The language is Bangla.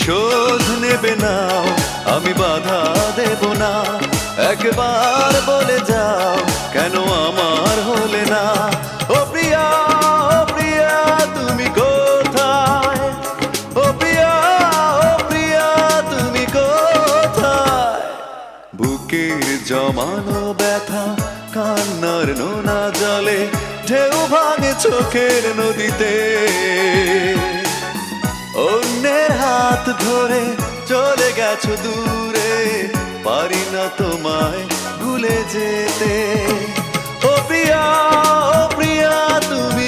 প্রতিশোধ নেবে না, আমি বাধা দেব না। একবার বলে যাও কেন আমার হলে না। ও প্রিয়া, ও প্রিয়া তুমি কোথায়? ও প্রিয়া, ও প্রিয়া তুমি কোথায়? বুকের জমানো ব্যথা কান্নার নোনা জলে ঢেউ ভাঙে চোখের নদীতে। অন্যের হাত ধরে চলে গেছো দূরে, পারি না তোমায় ভুলে যেতে। ও প্রিয়া, ও প্রিয়া তুমি